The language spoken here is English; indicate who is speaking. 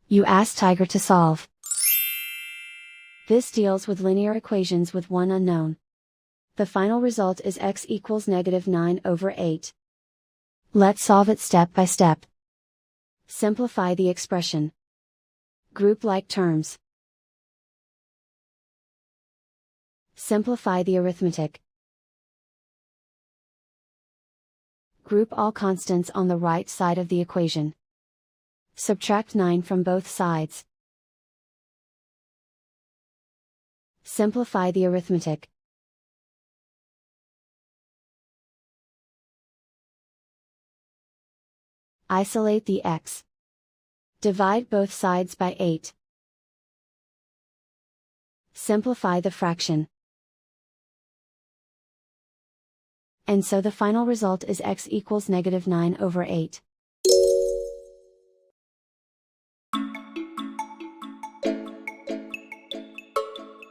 Speaker 1: You ask Tiger to solve. This deals with linear equations with one unknown. The final result is x equals -9/8. Let's solve it step by step. Simplify the expression. Group like terms. Simplify the arithmetic. Group all constants on the right side of the equation. Subtract 9 from both sides. Simplify the arithmetic. Isolate the x. Divide both sides by 8. Simplify the fraction. And so the final result is x equals -9/8.